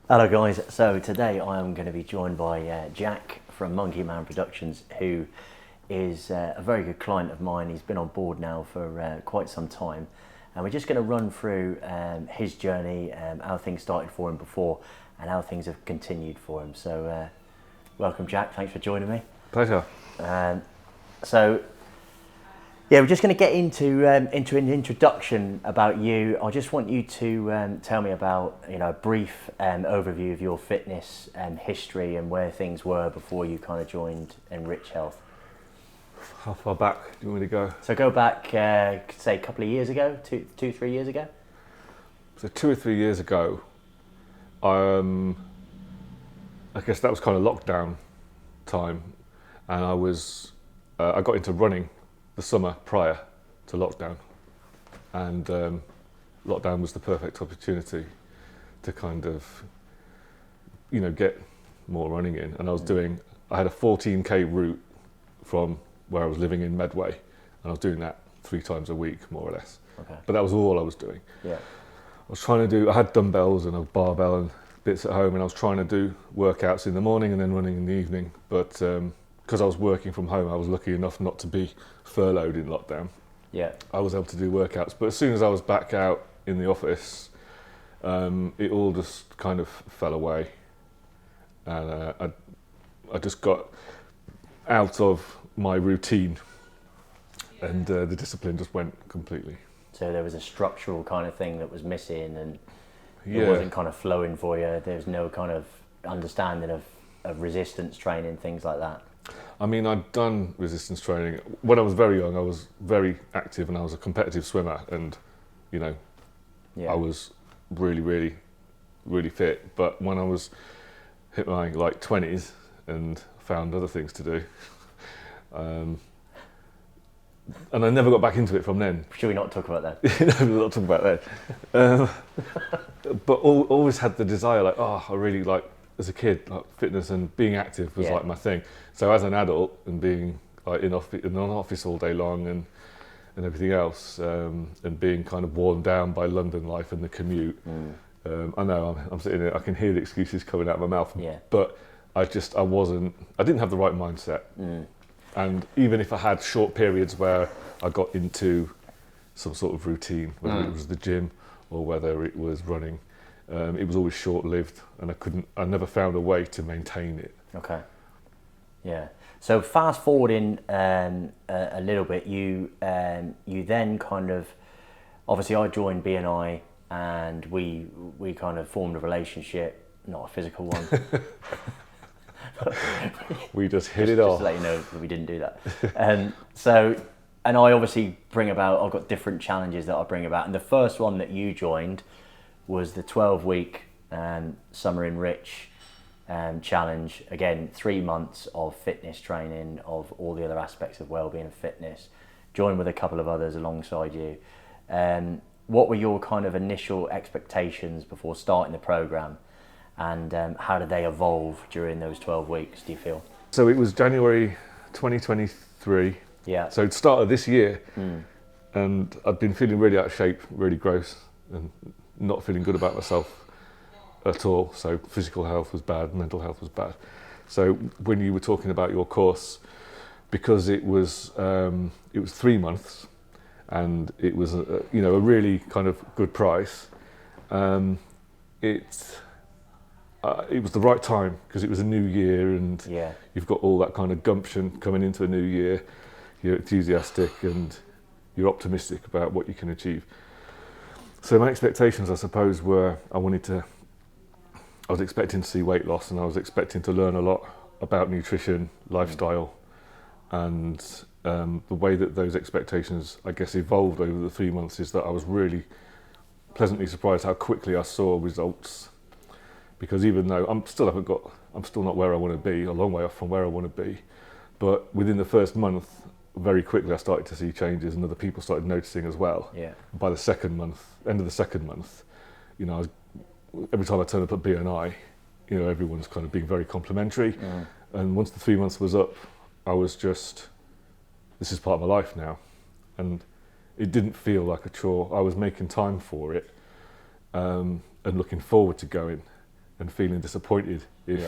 Hello guys, so today I am going to be joined by Jack from Monkey Man Productions, who is a very good client of mine. He's been on board now for quite some time, and we're just going to run through his journey, how things started for him before and how things have continued for him. So welcome Jack, thanks for joining me. Pleasure. So yeah, we're just going to get into an introduction about you. I just want you to tell me about a brief overview of your fitness history and where things were before you kind of joined Enrich Health. How far back do you want me to go? So go back, say a couple of years ago, 3 years ago. So 2 or 3 years ago, I guess that was kind of lockdown time, and I got into running the summer prior to lockdown, and lockdown was the perfect opportunity to kind of get more running in. And I had a 14k route from where I was living in Medway, and I was doing that 3 times a week more or less. Okay. But that was all I was doing. Yeah. I had dumbbells and a barbell and bits at home, and I was trying to do workouts in the morning and then running in the evening, but because I was working from home, I was lucky enough not to be furloughed in lockdown. Yeah. I was able to do workouts, but as soon as I was back out in the office, it all just kind of fell away, and I just got out of my routine, and the discipline just went completely. So there was a structural kind of thing that was missing, and Yeah. it wasn't kind of flowing for you. There's no kind of understanding of resistance training, things like that. I mean, I'd done resistance training. When I was very young, I was very active and I was a competitive swimmer, and, Yeah. I was really, really, really fit. But when I was hit my 20s and found other things to do, and I never got back into it from then. Should we not talk about that? No, we'll not talk about that. But always had the desire, I really like, as a kid, fitness and being active was Yeah. my thing. So as an adult and being in an office all day long and everything else, and being kind of worn down by London life and the commute. I know I'm sitting there, I can hear the excuses coming out of my mouth. Yeah. But I didn't have the right mindset. And even if I had short periods where I got into some sort of routine, whether it was the gym or whether it was running, it was always short-lived, and I never found a way to maintain it. Okay. Yeah. So fast forwarding a little bit, you then kind of, obviously I joined BNI, and we kind of formed a relationship, not a physical one. We just hit it Just off. to let you know that we didn't do that. And I obviously I've got different challenges that I bring about. And the first one that you joined was the 12-week Summer Enrich challenge. Again, 3 months of fitness training, of all the other aspects of wellbeing and fitness, joined with a couple of others alongside you. What were your kind of initial expectations before starting the program? And how did they evolve during those 12 weeks, do you feel? So it was January 2023. Yeah. So it started this year, and I'd been feeling really out of shape, really gross, and not feeling good about myself at all. So physical health was bad, mental health was bad. So when you were talking about your course, because it was 3 months, and it was a really kind of good price, it was the right time, because it was a new year, and Yeah. you've got all that kind of gumption coming into a new year. You're enthusiastic and you're optimistic about what you can achieve. So my expectations, I suppose, were I was expecting to see weight loss, and I was expecting to learn a lot about nutrition, lifestyle, and the way that those expectations, I guess, evolved over the 3 months is that I was really pleasantly surprised how quickly I saw results. Because even though I'm still not where I want to be, a long way off from where I want to be, but within the first month, very quickly I started to see changes, and other people started noticing as well. Yeah. By the end of the second month, every time I turned up at BNI, everyone's kind of being very complimentary. And once the 3 months was up, I was just, this is part of my life now. And it didn't feel like a chore. I was making time for it, and looking forward to going. and feeling disappointed if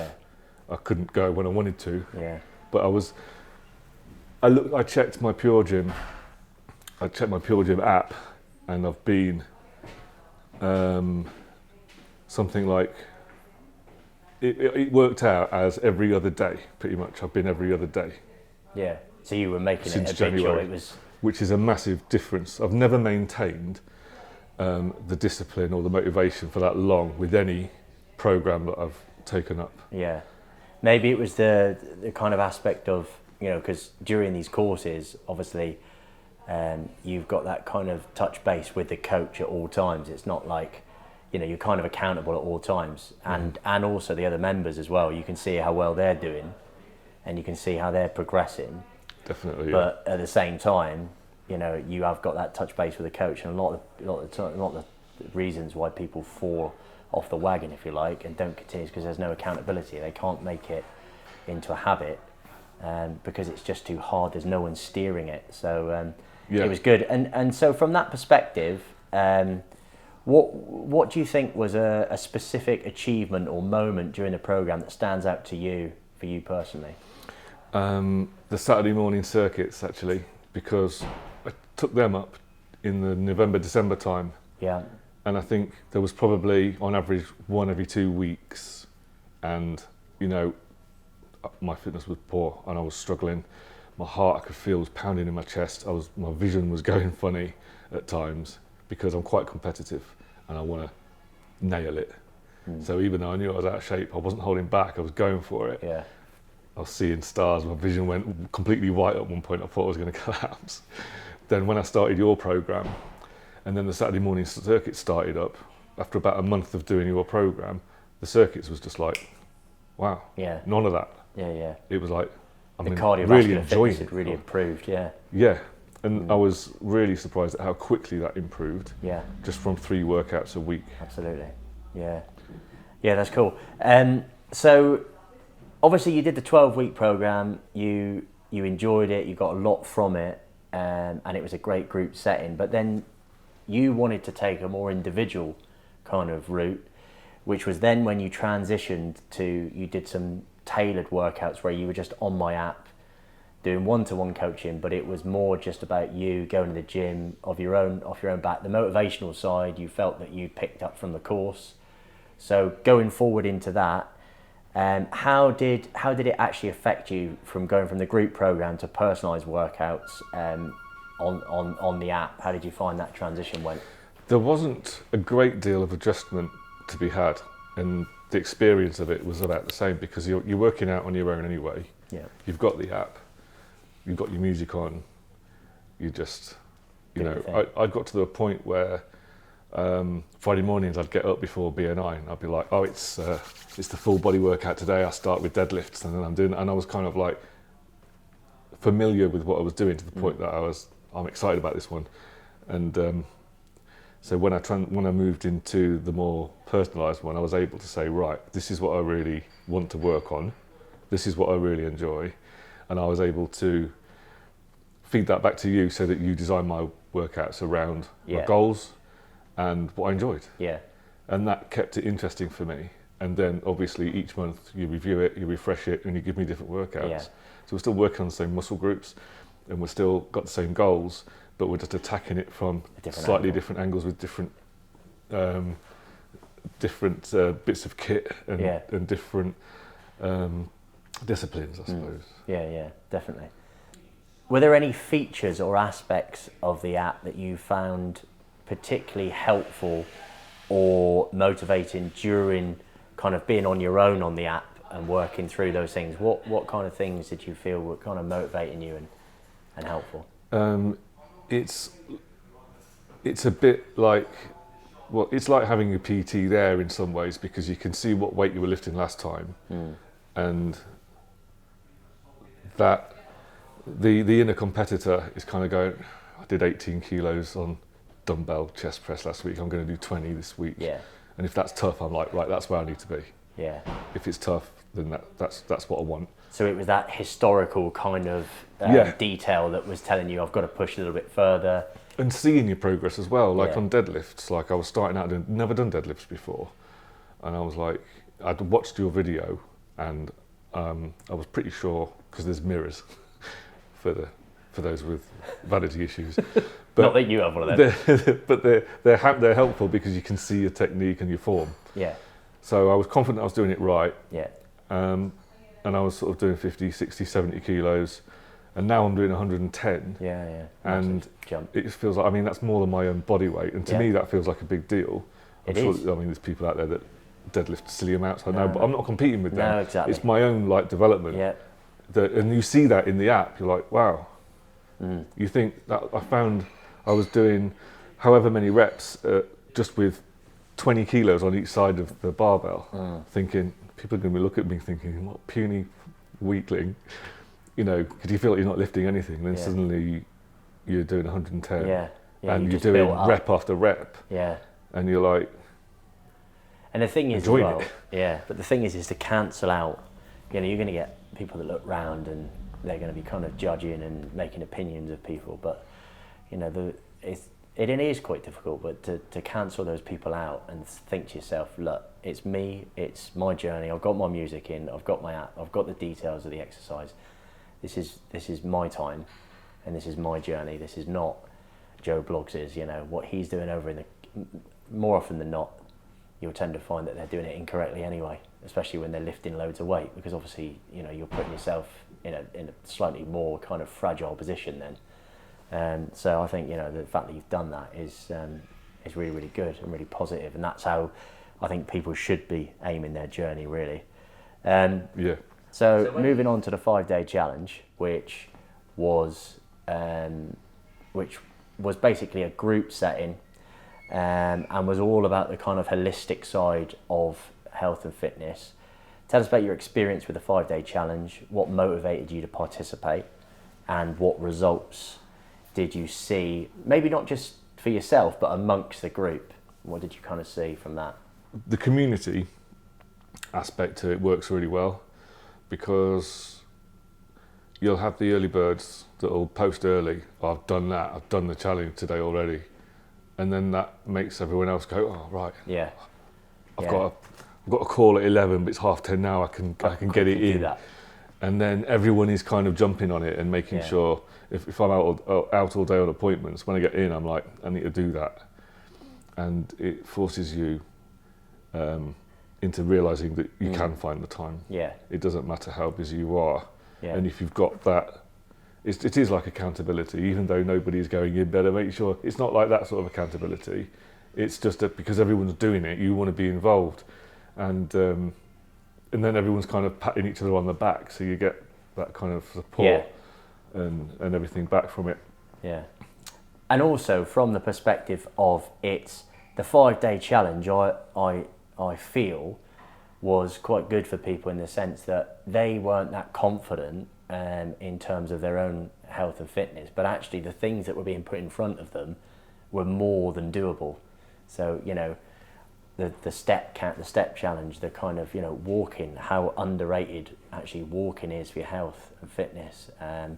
I couldn't go when I wanted to. Yeah. But I checked my Pure Gym app, and I've been something like, it worked out as every other day, pretty much. I've been every other day. Yeah. So you were making since it January, habitual. It was, which is a massive difference. I've never maintained the discipline or the motivation for that long with any program that I've taken up. Yeah. Maybe it was the kind of aspect of, you know, because during these courses, obviously, you've got that kind of touch base with the coach at all times. It's not like, you know, you're kind of accountable at all times, and also the other members as well. You can see how well they're doing, and you can see how they're progressing. Definitely. But at the same time, you know, you have got that touch base with the coach, and a lot of the reasons why people fall off the wagon, if you like, and don't continue is because there's no accountability. They can't make it into a habit because it's just too hard. There's no one steering it. So it was good. And so from that perspective, what do you think was a specific achievement or moment during the program that stands out to you, for you personally? The Saturday morning circuits, actually, because I took them up in the November-December time. Yeah. And I think there was probably, on average, one every 2 weeks. And, you know, my fitness was poor and I was struggling. My heart, I could feel, was pounding in my chest. My vision was going funny at times because I'm quite competitive and I want to nail it. So even though I knew I was out of shape, I wasn't holding back. I was going for it. Yeah. I was seeing stars. My vision went completely white at one point. I thought I was going to collapse. Then when I started your program, and then the Saturday morning circuit started up, after about a month of doing your program, the circuits was just like, wow, none of that. Yeah. It was like, The cardiovascular really enjoying fitness had really improved, Yeah, and I was really surprised at how quickly that improved. Yeah. Just from 3 workouts a week. Absolutely. Yeah, that's cool. So obviously you did the 12-week program, you enjoyed it, you got a lot from it, and it was a great group setting, but then you wanted to take a more individual kind of route, which was then when you transitioned to, you did some tailored workouts where you were just on my app doing one-to-one coaching, but it was more just about you going to the gym off your own back. The motivational side you felt that you picked up from the course. So going forward into that, how did it actually affect you from going from the group program to personalized workouts on the app? How did you find that transition went? There wasn't a great deal of adjustment to be had, and the experience of it was about the same because you're working out on your own anyway. Yeah. You've got the app, you've got your music on, you just, I got to the point where Friday mornings I'd get up before BNI and I'd be like, oh, it's the full body workout today. I start with deadlifts and then I'm doing, and I was kind of like familiar with what I was doing to the point that I'm excited about this one. And so when I moved into the more personalised one, I was able to say, right, this is what I really want to work on. This is what I really enjoy. And I was able to feed that back to you so that you design my workouts around my goals and what I enjoyed. Yeah. And that kept it interesting for me. And then obviously each month you review it, you refresh it, and you give me different workouts. Yeah. So we're still working on the same muscle groups and we've still got the same goals, but we're just attacking it from slightly different angles with different bits of kit and different disciplines, I suppose. Yeah, definitely. Were there any features or aspects of the app that you found particularly helpful or motivating during kind of being on your own on the app and working through those things? What kind of things did you feel were kind of motivating you and helpful? It's a bit like, well, it's like having a PT there in some ways because you can see what weight you were lifting last time, and that the inner competitor is kind of going, I did 18 kilos on dumbbell chest press last week, I'm going to do 20 this week. Yeah. And if that's tough, I'm like, right, that's where I need to be. Yeah. If it's tough, then that's what I want. So it was that historical kind of detail that was telling you, I've got to push a little bit further. And seeing your progress as well, like on deadlifts, like I was starting out, I'd never done deadlifts before. And I was like, I'd watched your video, and I was pretty sure, because there's mirrors for those with vanity issues. But not that you have one of them. but they're helpful because you can see your technique and your form. Yeah. So I was confident I was doing it right. Yeah. And I was sort of doing 50, 60, 70 kilos. And now I'm doing 110. Yeah. And massive jump. it feels like, I mean, that's more than my own body weight. And to me, that feels like a big deal. I'm It sure is. I mean, there's people out there that deadlift silly amounts, I know, but I'm not competing with them. No, exactly. It's my own like development. Yeah. And you see that in the app, you're like, wow. You think that I found I was doing however many reps just with 20 kilos on each side of the barbell, thinking, people are going to look at me thinking, what puny weakling, you know, because you feel like you're not lifting anything, and then suddenly you're doing 110, and you're doing rep after rep, and you're like, and the thing is, enjoying as well, it. but the thing is to cancel out, you know, you're going to get people that look round and they're going to be kind of judging and making opinions of people, but you know, it is quite difficult, but to cancel those people out and think to yourself, look, it's me, it's my journey, I've got my music in, I've got my app, I've got the details of the exercise, this is my time, and this is my journey, this is not Joe Bloggs's, you know, what he's doing over in the, more often than not, you'll tend to find that they're doing it incorrectly anyway, especially when they're lifting loads of weight, because obviously, you know, you're putting yourself in a slightly more kind of fragile position then. So I think, you know, the fact that you've done that is really, really good and really positive, and that's how I think people should be aiming their journey, really. So moving on to the 5-day challenge, which was basically a group setting, and was all about the kind of holistic side of health and fitness. Tell us about your experience with the 5-day challenge, what motivated you to participate, and what results did you see, maybe not just for yourself, but amongst the group? What did you kind of see from that? The community aspect to it works really well, because you'll have the early birds that will post early, I've done that, I've done the challenge today already. And then that makes everyone else go, oh, right. Yeah. I've got a call at 11, but it's 10:30 now, I can get it in. That. And then everyone is kind of jumping on it and making sure, if I'm out all day on appointments, when I get in, I'm like, I need to do that. And it forces you into realising that you can find the time. Yeah. It doesn't matter how busy you are. Yeah. And if you've got that, it is like accountability, even though nobody's going in better, make sure it's not like that sort of accountability. It's just that because everyone's doing it, you want to be involved. And then everyone's kind of patting each other on the back, so you get that kind of support and everything back from it. Yeah. And also from the perspective of it's the 5-day challenge, I feel was quite good for people in the sense that they weren't that confident in terms of their own health and fitness, but actually the things that were being put in front of them were more than doable. So, you know, the step challenge, the kind of, you know, walking, how underrated actually walking is for your health and fitness, and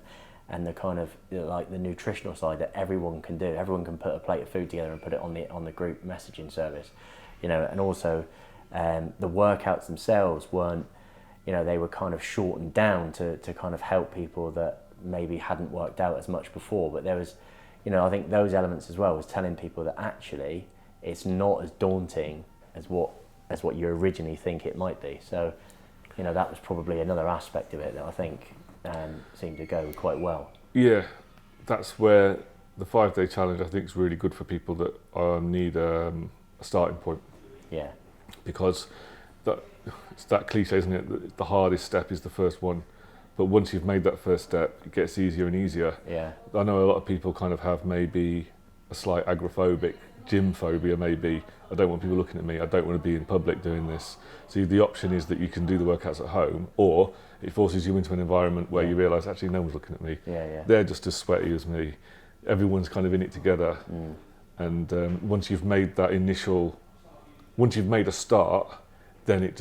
the kind of, you know, like the nutritional side that everyone can do. Everyone can put a plate of food together and put it on the group messaging service, you know. And also the workouts themselves weren't, you know, they were kind of shortened down to kind of help people that maybe hadn't worked out as much before. But there was, you know, I think those elements as well was telling people that actually it's not as daunting as what you originally think it might be. So, you know, that was probably another aspect of it that I think seemed to go quite well. Yeah, that's where the 5-day challenge I think is really good for people that need a starting point. Yeah. Because it's that cliche, isn't it? The hardest step is the first one, but once you've made that first step, it gets easier and easier. Yeah. I know a lot of people kind of have maybe a slight agoraphobic, gym phobia maybe. I don't want people looking at me, I don't want to be in public doing this. So the option is that you can do the workouts at home, or it forces you into an environment where you realise actually no one's looking at me. Yeah. They're just as sweaty as me. Everyone's kind of in it together. And once you've made a start, then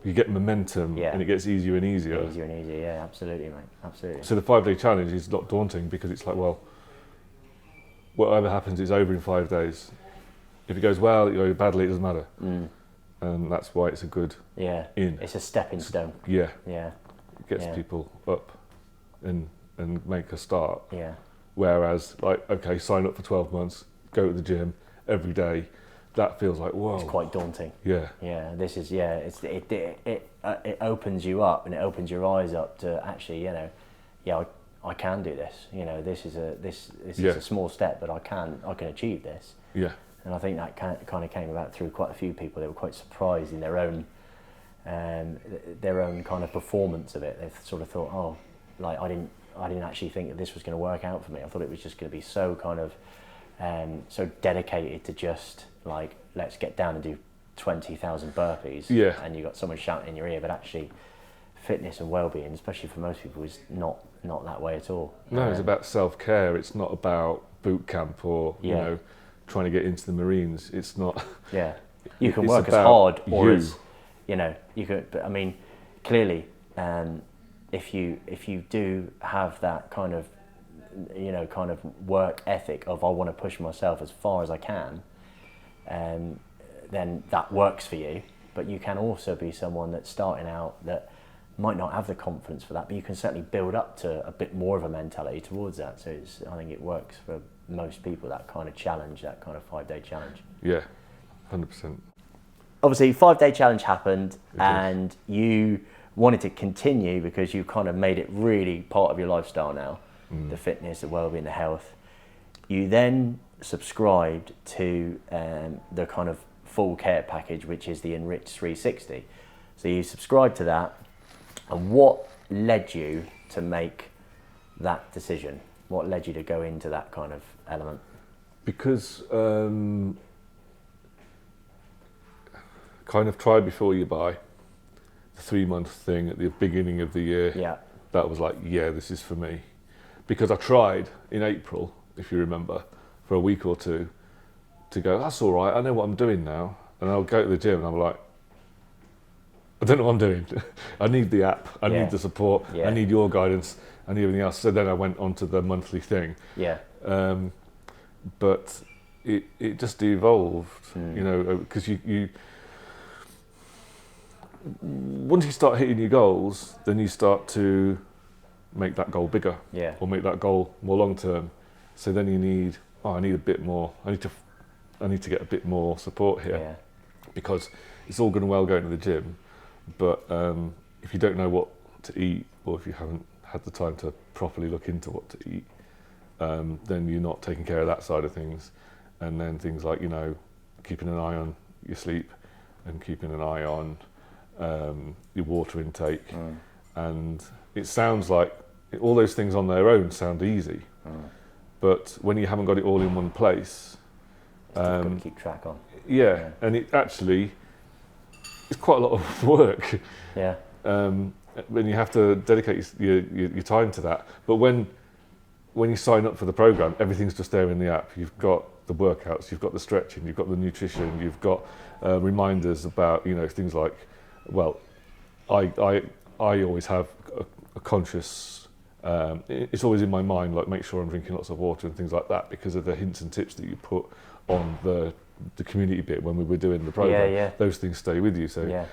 you get momentum, and it gets easier and easier. Easier and easier, yeah, absolutely, mate, absolutely. So the 5-day challenge is not daunting because it's like, well, whatever happens, it's over in 5 days. If it goes well, it goes badly, it doesn't matter. and that's why it's a good in. It's a stepping stone. Yeah, Yeah, it gets people up and make a start. yeah. Whereas, like, okay, sign up for 12 months, go to the gym every day. That feels like, whoa. It's quite daunting. Yeah. Yeah, this is it opens you up, and it opens your eyes up to actually, I can do this. This is a small step, but I can achieve this. Yeah. And I think that kind of came about through quite a few people. They were quite surprised in their own kind of performance of it. They sort of thought, oh, like I didn't actually think that this was going to work out for me. I thought it was just going to be so kind of so dedicated to just like, let's get down and do 20,000 burpees. Yeah. And you got someone shouting in your ear, but actually fitness and well-being, especially for most people, is not that way at all. No, it's about self-care. It's not about boot camp or trying to get into the Marines. It's not. Yeah, you can it's work as hard or you. as you could. But I mean, clearly, if you do have that kind of work ethic of, I want to push myself as far as I can, then that works for you. But you can also be someone that's starting out that might not have the confidence for that, but you can certainly build up to a bit more of a mentality towards that. So I think it works for most people, that kind of challenge, that kind of 5-day challenge. Yeah, 100%. Obviously, 5-day challenge happened, and you wanted to continue because you kind of made it really part of your lifestyle now, the fitness, the well-being, the health. You then subscribed to the kind of full care package, which is the Enrich 360. So you subscribed to that, and what led you to make that decision? What led you to go into that kind of element? Because kind of try before you buy, the 3-month thing at the beginning of the year. Yeah. That was like, yeah, this is for me. Because I tried in April, if you remember, for a week or two to go, that's all right, I know what I'm doing now. And I'll go to the gym and I'm like, I don't know what I'm doing. I need the app, I need the support, I need your guidance, I need everything else. So then I went on to the monthly thing. Yeah. But it just evolved, because you once you start hitting your goals, then you start to make that goal bigger, or make that goal more long term. So then you need, I need a bit more. I need to get a bit more support here, because it's all good and well going to the gym, but if you don't know what to eat, or if you haven't had the time to properly look into what to eat, then you're not taking care of that side of things. And then things like, keeping an eye on your sleep and keeping an eye on your water intake. And it sounds like all those things on their own sound easy, but when you haven't got it all in one place, got to keep track on. Yeah, and it actually it's quite a lot of work. Yeah. When you have to dedicate your time to that. But when you sign up for the program, everything's just there in the app. You've got the workouts, you've got the stretching, you've got the nutrition, you've got reminders about things like, well, I always have a conscious. It's always in my mind, like, make sure I'm drinking lots of water and things like that, because of the hints and tips that you put on the community bit when we were doing the program. Those things stay with you. So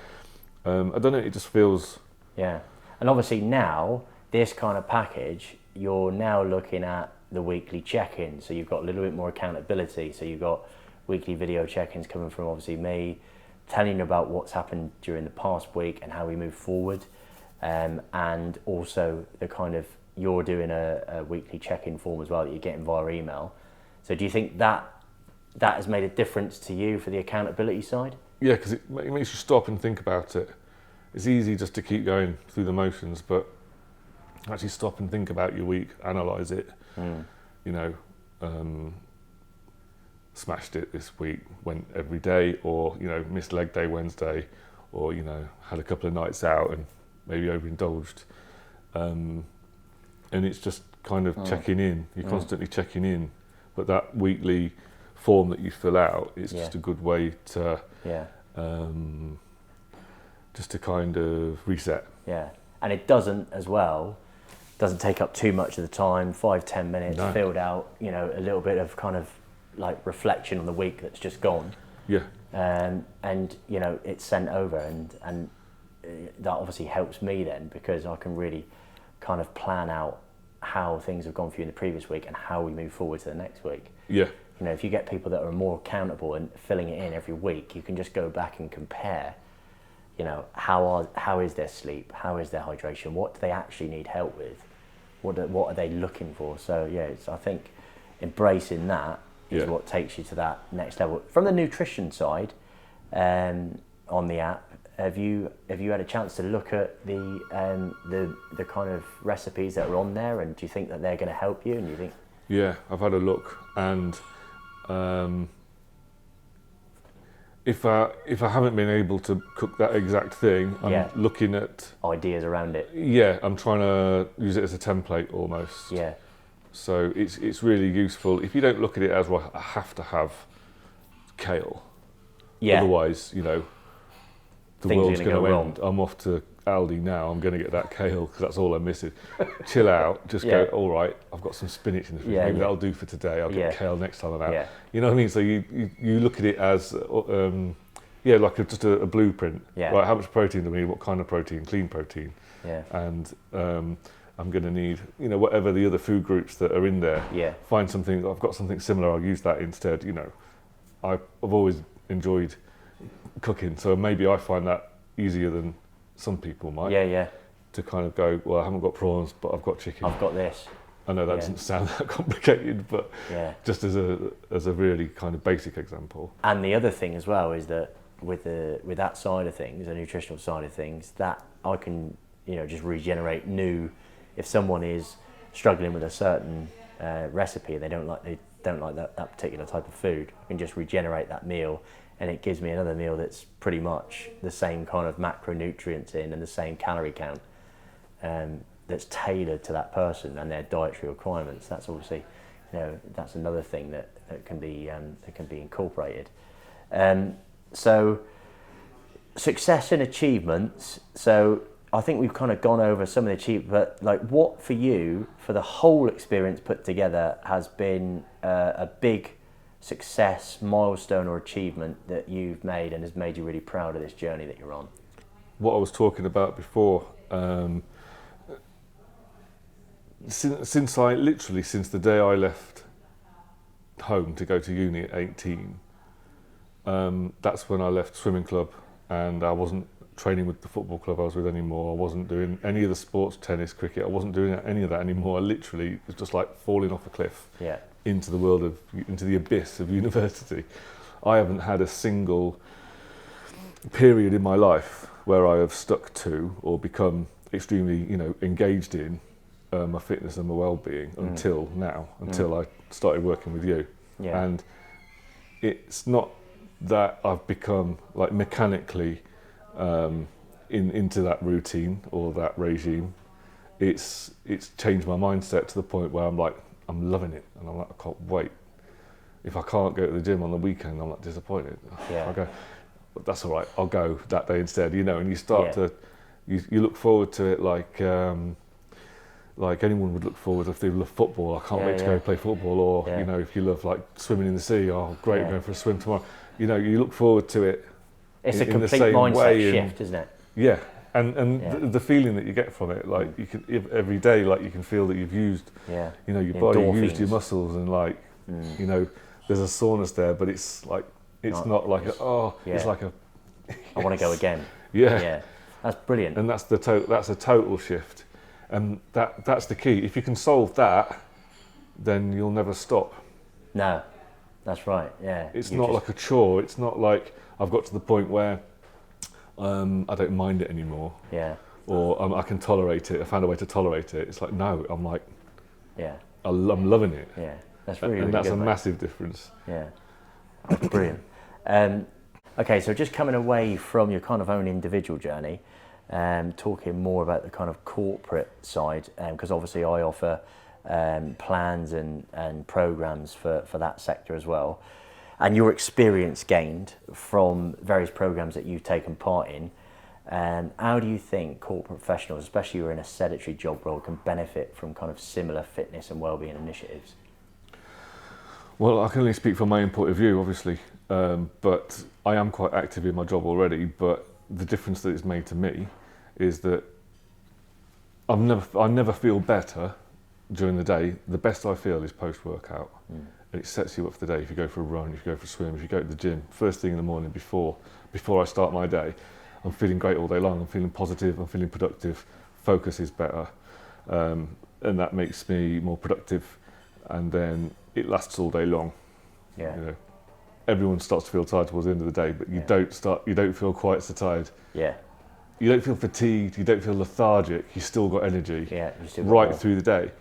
I don't know. It just feels. Yeah, and obviously now this kind of package, you're now looking at the weekly check-in. So you've got a little bit more accountability. So you've got weekly video check-ins coming from obviously me, telling you about what's happened during the past week and how we move forward. And also the kind of, you're doing a weekly check-in form as well that you're getting via email. So do you think that has made a difference to you for the accountability side? Yeah, because it makes you stop and think about it. It's easy just to keep going through the motions, but actually stop and think about your week, analyse it. Smashed it this week, went every day, or missed leg day Wednesday, or had a couple of nights out and maybe overindulged, and it's just kind of checking in. You're constantly checking in, but that weekly form that you fill out is just a good way to just to kind of reset. Yeah, and it doesn't take up too much of the time. 5-10 minutes filled out. A little bit of kind of like reflection on the week that's just gone. Yeah. And you know, it's sent over, and that obviously helps me then, because I can really kind of plan out how things have gone for you in the previous week and how we move forward to the next week. Yeah. You know, if you get people that are more accountable and filling it in every week, you can just go back and compare, you know, how is their sleep, how is their hydration, what do they actually need help with, what are they looking for. So yeah, I think embracing that is what takes you to that next level. From the nutrition side, on the app, have you had a chance to look at the kind of recipes that are on there, and do you think that they're going to help you? And you think? Yeah, I've had a look, and if I haven't been able to cook that exact thing, I'm looking at ideas around it. Yeah, I'm trying to use it as a template almost. Yeah. So it's really useful. If you don't look at it as, well, I have to have kale. Yeah. Otherwise, you know, the Things world's are going to go end. I'm off to Aldi now. I'm going to get that kale because that's all I'm missing. Chill out. Just go. All right. I've got some spinach in the fridge. Maybe that'll do for today. I'll get kale next time I'm out. Yeah. You know what I mean? So you look at it as like just a blueprint. Yeah. Right. How much protein do we need? What kind of protein? Clean protein. Yeah. And I'm going to need, you know, whatever the other food groups that are in there. Yeah. Find something. I've got something similar. I'll use that instead. You know, I've always enjoyed cooking, so maybe I find that easier than some people might. Yeah, yeah. To kind of go, well, I haven't got prawns, but I've got chicken. I've got this. I know that doesn't sound that complicated, but just as a really kind of basic example. And the other thing as well is that with that side of things, the nutritional side of things, that I can, you know, just regenerate new. If someone is struggling with a certain recipe, they don't like that particular type of food, I can just regenerate that meal, and it gives me another meal that's pretty much the same kind of macronutrients in and the same calorie count, that's tailored to that person and their dietary requirements. That's obviously, you know, that's another thing that can be incorporated. So success and achievements. So I think we've kind of gone over some of the achievements, but like, what for you, for the whole experience put together, has been a big success, milestone or achievement that you've made and has made you really proud of this journey that you're on? What I was talking about before, since the day I left home to go to uni at 18, that's when I left swimming club, and I wasn't training with the football club I was with anymore. I wasn't doing any of the sports, tennis, cricket. I wasn't doing any of that anymore. I literally was just like falling off a cliff into the abyss of university. I haven't had a single period in my life where I have stuck to or become extremely, you know, engaged in my fitness and my well-being until now, until I started working with you. Yeah. And it's not that I've become like mechanically into that routine or that regime. It's changed my mindset to the point where I'm loving it, and I'm like, I can't wait. If I can't go to the gym on the weekend, I'm like disappointed. I'll go, but that's all right, I'll go that day instead, you know. And you start to you look forward to it like anyone would look forward if they love football. I can't wait to go play football. Or you know, if you love like swimming in the sea, oh great, I'm going for a swim tomorrow. You know, you look forward to it. It's a complete mindset shift, isn't it? Yeah, and the feeling that you get from it, like you can every day, like you can feel that you've used, you know, your body used your muscles, and like, you know, there's a soreness there, but it's like it's not like it's like a. I want to go again. Yeah, that's brilliant. And that's a total shift, and that's the key. If you can solve that, then you'll never stop. No, that's right. Yeah, it's not like a chore. It's not like I've got to the point where I don't mind it anymore. Yeah. Or I can tolerate it. I found a way to tolerate it. It's like, no, I'm like, I'm loving it. Yeah, that's really, and that's good, a massive difference. Yeah, that's brilliant. Okay, so just coming away from your kind of own individual journey, talking more about the kind of corporate side, because obviously I offer plans and programs for that sector as well. And your experience gained from various programs that you've taken part in, how do you think corporate professionals, especially who are in a sedentary job role, can benefit from kind of similar fitness and wellbeing initiatives? Well, I can only speak from my own point of view, obviously. But I am quite active in my job already. But the difference that it's made to me is that I never feel better during the day. The best I feel is post-workout. And it sets you up for the day. If you go for a run, if you go for a swim, if you go to the gym, first thing in the morning before I start my day, I'm feeling great all day long. I'm feeling positive, I'm feeling productive, focus is better. And that makes me more productive, and then it lasts all day long. Yeah. You know, everyone starts to feel tired towards the end of the day, but you don't feel quite so tired. Yeah. You don't feel fatigued, you don't feel lethargic, you still got energy You right through the day.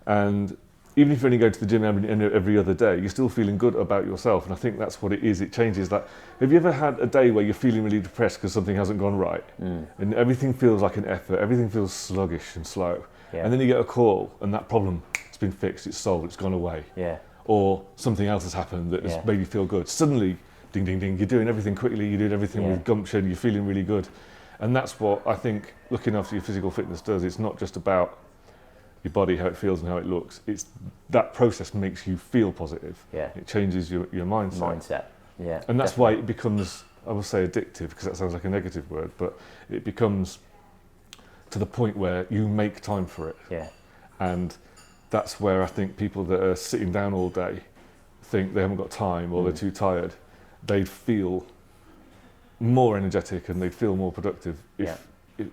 And even if you only go to the gym every other day, you're still feeling good about yourself. And I think that's what it is. It changes that. Have you ever had a day where you're feeling really depressed because something hasn't gone right? And everything feels like an effort, everything feels sluggish and slow. Yeah. And then you get a call and that problem, it's been fixed, it's solved, it's gone away. Yeah. Or something else has happened that has made you feel good. Suddenly, ding, ding, ding, you're doing everything quickly, you're doing everything with gumption, you're feeling really good. And that's what I think looking after your physical fitness does. It's not just about your body, how it feels and how it looks. It's that process makes you feel positive. Yeah. It changes your mindset. Yeah. And that's why it becomes, I will say addictive, because that sounds like a negative word, but it becomes to the point where you make time for it. Yeah. And that's where I think people that are sitting down all day think they haven't got time or they're too tired. They'd feel more energetic and they'd feel more productive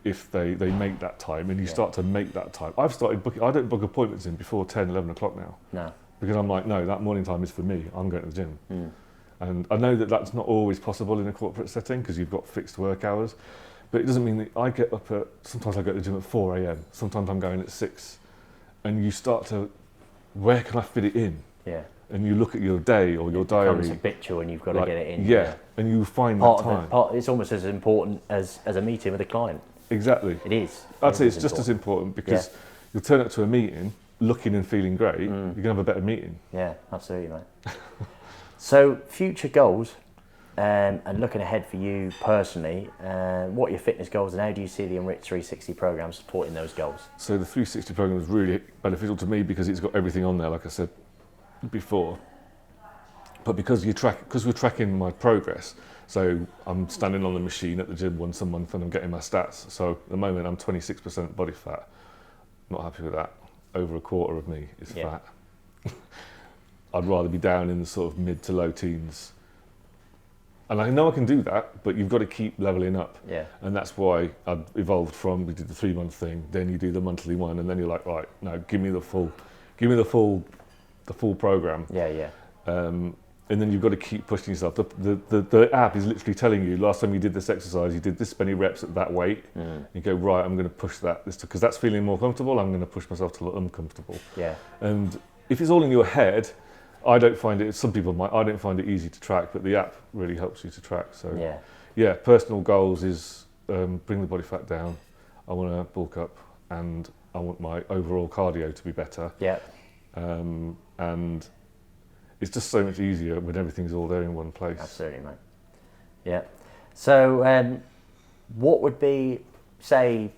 if they make that time, and you start to make that time. I've started booking, I don't book appointments in before 10, 11 o'clock now. No. Because I'm like, no, that morning time is for me. I'm going to the gym. And I know that that's not always possible in a corporate setting because you've got fixed work hours, but it doesn't mean that I get up at, sometimes I go to the gym at 4 a.m, sometimes I'm going at 6, and you start to, where can I fit it in? Yeah. And you look at your day or your diary. It becomes habitual and you've got to get it in. Yeah, and you find part that time. It's almost as important as a meeting with a client. Exactly. It is. I'd say it's just as important because you'll turn up to a meeting looking and feeling great, you're going to have a better meeting. Yeah, absolutely, mate. So, future goals and looking ahead for you personally, what are your fitness goals and how do you see the Enrich 360 program supporting those goals? So the 360 program is really beneficial to me because it's got everything on there, like I said before. But because we're tracking my progress, so I'm standing on the machine at the gym once a month and I'm getting my stats. So at the moment I'm 26% body fat. Not happy with that. Over a quarter of me is fat. I'd rather be down in the sort of mid to low teens. And I know I can do that, but you've got to keep leveling up. Yeah. And that's why I've evolved from, we did the 3-month thing, then you do the monthly one, and then you're like, right, no, give me the full program. Yeah, yeah. And then you've got to keep pushing yourself. The app is literally telling you, last time you did this exercise, you did this many reps at that weight. You go, right, I'm going to push that. Because that's feeling more comfortable, I'm going to push myself to look uncomfortable. Yeah. And if it's all in your head, I don't find it, some people might, I don't find it easy to track, but the app really helps you to track. So yeah, personal goals is bring the body fat down. I want to bulk up and I want my overall cardio to be better. Yeah. And it's just so much easier when everything's all there in one place. Absolutely, mate. Yeah. So, what would be, say,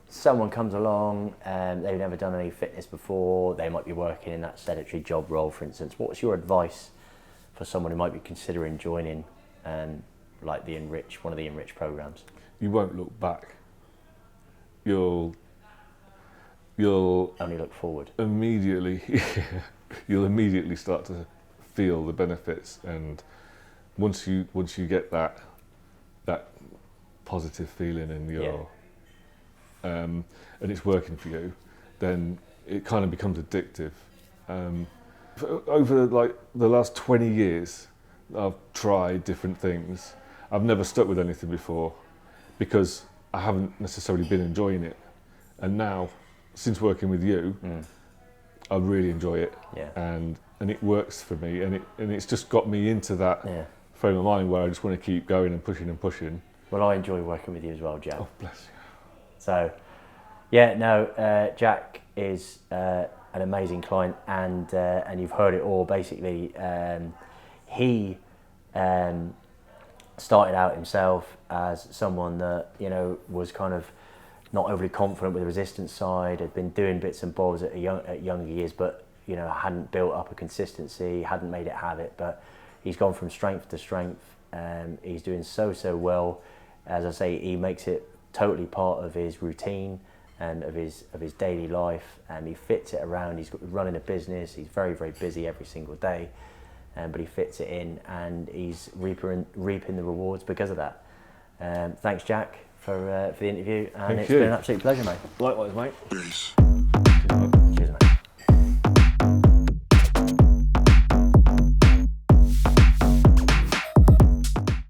someone comes along and they've never done any fitness before, they might be working in that sedentary job role, for instance. What's your advice for someone who might be considering joining, like the Enrich, one of the Enrich programs? You won't look back. You'll only look forward. You'll immediately start to feel the benefits, and once you get that positive feeling in your and it's working for you, then it kind of becomes addictive. Over like the last 20 years, I've tried different things. I've never stuck with anything before because I haven't necessarily been enjoying it, and now since working with you, I really enjoy it, and it works for me, and it's just got me into that frame of mind where I just want to keep going and pushing and pushing. Well, I enjoy working with you as well, Jack. Oh, bless you. So, Jack is an amazing client, and you've heard it all. Basically, he started out himself as someone that was kind of not overly confident with the resistance side, had been doing bits and bobs at younger years, but hadn't built up a consistency, hadn't made it habit. But he's gone from strength to strength. He's doing so well. As I say, he makes it totally part of his routine and of his daily life, and he fits it around. He's running a business. He's very busy every single day, but he fits it in, and he's reaping the rewards because of that. Thanks, Jack, for the interview, and Thank it's you. been an absolute pleasure, mate. Likewise, mate. Peace.